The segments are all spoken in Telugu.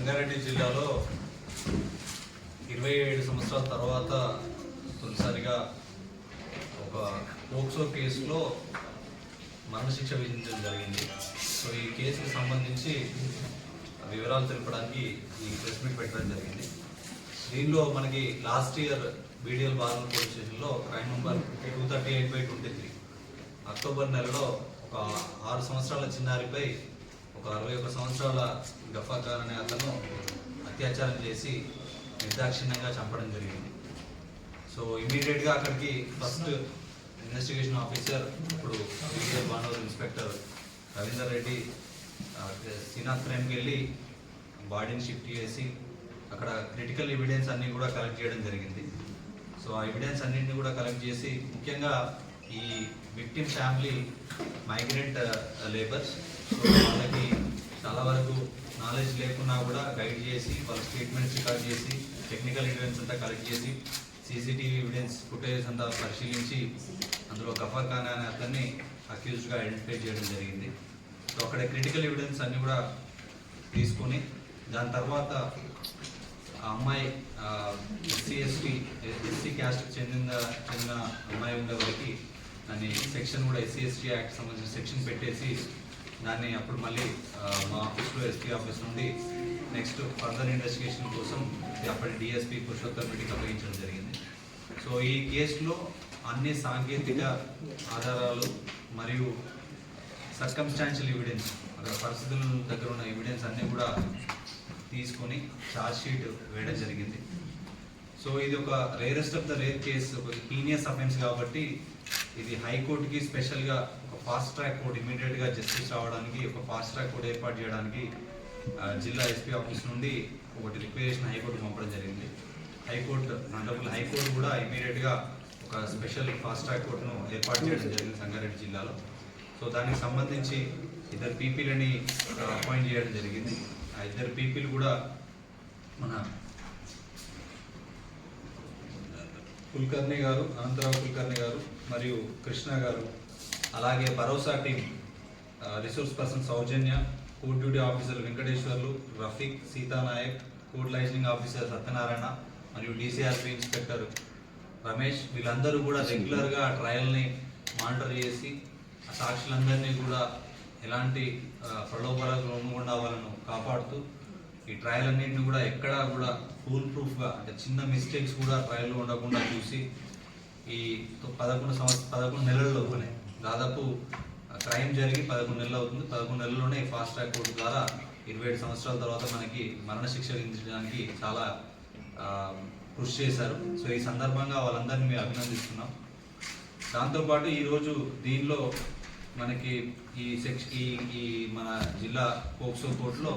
సంగారెడ్డి జిల్లాలో 27 సంవత్సరాల తర్వాత తొలిసారిగా ఒక పోక్సో కేసులో మరణశిక్ష విధించడం జరిగింది. సో ఈ కేసుకు సంబంధించి వివరాలు తెలపడానికి ఈ ప్రెస్ మీట్ పెట్టడం జరిగింది. దీనిలో మనకి లాస్ట్ ఇయర్ బీడిఎల్ బార్నూర్ పోలీస్ స్టేషన్లో క్రైమ్ నెంబర్ 238/23 అక్టోబర్ నెలలో ఒక 6 సంవత్సరాల చిన్నారిపై ఒక 61 సంవత్సరాల గఫా ఖాన్ అనే అతను అత్యాచారం చేసి నిర్దాక్షిణ్యంగా చంపడం జరిగింది. సో ఇమీడియట్గా అక్కడికి ఫస్ట్ ఇన్వెస్టిగేషన్ ఆఫీసర్ ఇప్పుడు బీడిఎల్ బార్నూర్ ఇన్స్పెక్టర్ రవీందర్ రెడ్డి సీనా ఫ్రేమ్కి వెళ్ళి బాడీని షిఫ్ట్ చేసి అక్కడ క్రిటికల్ ఎవిడెన్స్ అన్నీ కూడా కలెక్ట్ చేయడం జరిగింది. సో ఆ ఎవిడెన్స్ అన్నింటినీ కూడా కలెక్ట్ చేసి ముఖ్యంగా ఈ victim family migrant labours, so వాళ్ళకి చాలా వరకు నాలెడ్జ్ లేకున్నా కూడా గైడ్ చేసి వాళ్ళ స్టేట్మెంట్స్ రికార్డ్ చేసి టెక్నికల్ ఎవిడెన్స్ అంతా కలెక్ట్ చేసి సీసీటీవీ ఎవిడెన్స్ ఫుటేజ్ అంతా పరిశీలించి అందులో గఫర్ ఖాన్ అనే అతన్ని అక్యూజ్డ్గా ఐడెంటిఫై చేయడం జరిగింది. సో అక్కడ క్రిటికల్ ఎవిడెన్స్ అన్నీ కూడా తీసుకొని దాని తర్వాత ఆ అమ్మాయి ఎస్సీ క్యాస్ట్కి చెందిన అమ్మాయి ఉండే వరకు దాన్ని సెక్షన్ కూడా SC/ST యాక్ట్ సంబంధించిన సెక్షన్ పెట్టేసి దాన్ని అప్పుడు మళ్ళీ మా ఆఫీస్లో SP ఆఫీస్ నుండి నెక్స్ట్ ఫర్దర్ ఇన్వెస్టిగేషన్ కోసం అప్పటి DSP పురుషోత్తమ్ రెడ్డికి అప్పగించడం జరిగింది. సో ఈ కేసులో అన్ని సాంకేతిక ఆధారాలు మరియు సర్కమ్స్టాన్షియల్ ఎవిడెన్స్, అక్కడ పరిస్థితుల దగ్గర ఉన్న ఎవిడెన్స్ అన్నీ కూడా తీసుకొని ఛార్జ్ షీట్ వేయడం జరిగింది. సో ఇది ఒక rarest of the rare case, ఒక హీనియస్ అఫెన్స్ కాబట్టి ఇది హైకోర్టుకి స్పెషల్గా ఒక ఫాస్ట్ ట్రాక్ కోర్టు ఇమీడియట్గా జస్టిస్ రావడానికి ఒక ఫాస్ట్ ట్రాక్ కోర్టు ఏర్పాటు చేయడానికి జిల్లా SP ఆఫీస్ నుండి ఒకటి రిక్వెజేషన్ హైకోర్టు పంపడం జరిగింది. హైకోర్టు కూడా ఇమీడియట్గా ఒక స్పెషల్ ఫాస్ట్ ట్రాక్ కోర్టును ఏర్పాటు చేయడం జరిగింది సంగారెడ్డి జిల్లాలో. సో దానికి సంబంధించి 2 పీపీలని అపాయింట్ చేయడం జరిగింది. ఆ 2 పీపీలు కూడా మన కుల్కర్ణి గారు, అనంతరావు కుల్కర్ణి గారు మరియు కృష్ణ గారు, అలాగే Bharosa team resource person Soujanya, court duty officer Venkateswarlu, Rafiq, Sitanayak, court liaisoning officer Satyanarayana మరియు DCRP ఇన్స్పెక్టర్ రమేష్, వీళ్ళందరూ కూడా రెగ్యులర్గా ట్రయల్ని మానిటర్ చేసి ఆ సాక్షులందరినీ కూడా ఎలాంటి ప్రలోభాలకు లొంగకుండా వాళ్ళను కాపాడుతూ ఈ ట్రయల్ అన్నింటిని కూడా ఎక్కడా కూడా ఫుల్ ప్రూఫ్గా, అంటే చిన్న మిస్టేక్స్ కూడా ట్రయల్లో ఉండకుండా చూసి ఈ 11 నెలల్లోనే దాదాపు క్రైమ్ జరిగి 11 నెలలు అవుతుంది. 11 నెలల్లోనే ఫాస్ట్ ట్రాక్ కోర్టు ద్వారా 27 సంవత్సరాల తర్వాత మనకి మరణశిక్ష విధించడానికి చాలా కృషి చేశారు. సో ఈ సందర్భంగా వాళ్ళందరినీ మేము అభినందిస్తున్నాం. దాంతోపాటు ఈరోజు దీనిలో మనకి ఈ మన జిల్లా పోక్సో కోర్టులో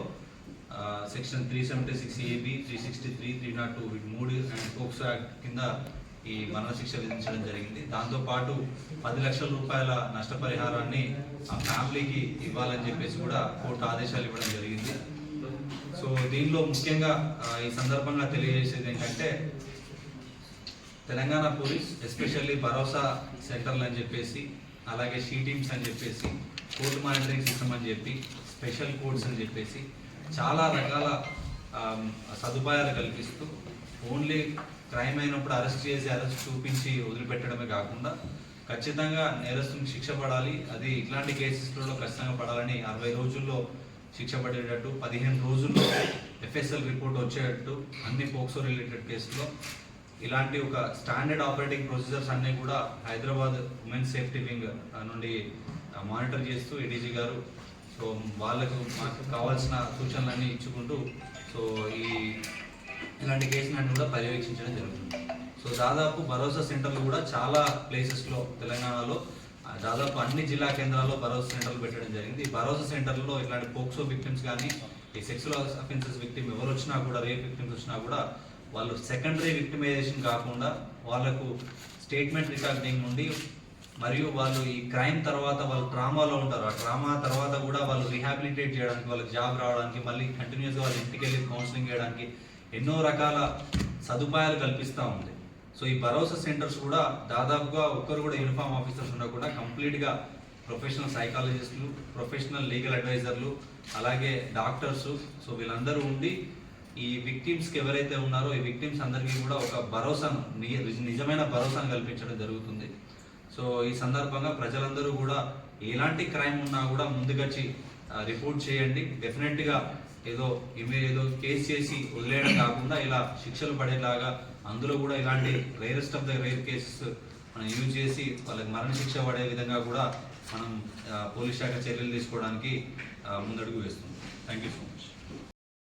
సెక్షన్ 376AB, 363, 302 వీటి 3 అండ్ పోక్సో యాక్ట్ కింద ఈ మరణశిక్ష విధించడం జరిగింది. దాంతోపాటు 10 లక్షల రూపాయల నష్టపరిహారాన్ని ఆ ఫ్యామిలీకి ఇవ్వాలని చెప్పేసి కూడా కోర్టు ఆదేశాలు ఇవ్వడం జరిగింది. సో దీనిలో ముఖ్యంగా ఈ సందర్భంగా తెలియజేసేది ఏంటంటే తెలంగాణ పోలీస్ ఎస్పెషల్లీ భరోసా సెంటర్లు అని చెప్పేసి, అలాగే షీ టీమ్స్ అని చెప్పేసి, కోర్టు మానిటరింగ్ సిస్టమ్ అని చెప్పి, స్పెషల్ కోర్ట్స్ అని చెప్పేసి చాలా రకాల సదుపాయాలు కల్పిస్తూ ఓన్లీ క్రైమ్ అయినప్పుడు అరెస్ట్ చూపించి వదిలిపెట్టడమే కాకుండా ఖచ్చితంగా నేరస్తునికి శిక్ష పడాలి, అది ఇట్లాంటి కేసెస్లలో ఖచ్చితంగా పడాలని 60 రోజుల్లో శిక్ష పడేటట్టు, 15 రోజుల్లో FSL రిపోర్ట్ వచ్చేటట్టు అన్ని పోక్సో రిలేటెడ్ కేసులో ఇలాంటి ఒక స్టాండర్డ్ ఆపరేటింగ్ ప్రొసీజర్స్ అన్నీ కూడా హైదరాబాద్ ఉమెన్ సేఫ్టీ వింగ్ నుండి మానిటర్ చేస్తూ ADG గారు సో మాకు కావాల్సిన సూచనలన్నీ ఇచ్చుకుంటూ సో ఇలాంటి కేసులన్నీ కూడా పర్యవేక్షించడం జరుగుతుంది. సో దాదాపు భరోసా సెంటర్లు కూడా చాలా ప్లేసెస్లో తెలంగాణలో దాదాపు అన్ని జిల్లా కేంద్రాల్లో భరోసా సెంటర్లు పెట్టడం జరిగింది. ఈ భరోసా సెంటర్లో ఇలాంటి పోక్సో విక్టిమ్స్ కానీ ఈ సెక్సువల్ అఫెన్సెస్ విక్టిమ్ ఎవరు వచ్చినా కూడా, రేప్ విక్టిమ్స్ వచ్చినా కూడా వాళ్ళు సెకండరీ విక్టిమైజేషన్ కాకుండా వాళ్ళకు స్టేట్మెంట్ రికార్డింగ్ నుండి మరియు వాళ్ళు ఈ క్రైమ్ తర్వాత వాళ్ళు ట్రామాలో ఉంటారు, ఆ ట్రామా తర్వాత కూడా వాళ్ళు రీహాబిలిటేట్ చేయడానికి, వాళ్ళకి జాబ్ రావడానికి, మళ్ళీ కంటిన్యూస్గా వాళ్ళ ఇంటికి వెళ్ళి కౌన్సిలింగ్ చేయడానికి ఎన్నో రకాల సదుపాయాలు కల్పిస్తూ ఉంది. సో ఈ భరోసా సెంటర్స్ కూడా దాదాపుగా ఒక్కరు కూడా యూనిఫామ్ ఆఫీసర్స్ ఉండకుండా కంప్లీట్గా ప్రొఫెషనల్ సైకాలజిస్టులు, ప్రొఫెషనల్ లీగల్ అడ్వైజర్లు, అలాగే డాక్టర్స్, సో వీళ్ళందరూ ఉండి ఈ విక్టిమ్స్కి ఎవరైతే ఉన్నారో ఈ విక్టిమ్స్ అందరికీ కూడా ఒక భరోసాను నిజమైన భరోసాను కల్పించడం జరుగుతుంది. సో ఈ సందర్భంగా ప్రజలందరూ కూడా ఎలాంటి క్రైమ్ ఉన్నా కూడా ముందుకొచ్చి రిపోర్ట్ చేయండి. డెఫినెట్గా ఏదో కేసు చేసి వదిలేయడం కాకుండా ఇలా శిక్షలు పడేలాగా అందులో కూడా ఇలాంటి rarest of the rare cases మనం యూజ్ చేసి వాళ్ళకి మరణశిక్ష పడే విధంగా కూడా మనం పోలీస్ శాఖ చర్యలు తీసుకోవడానికి ముందడుగు వేస్తున్నాం. Thank you so much.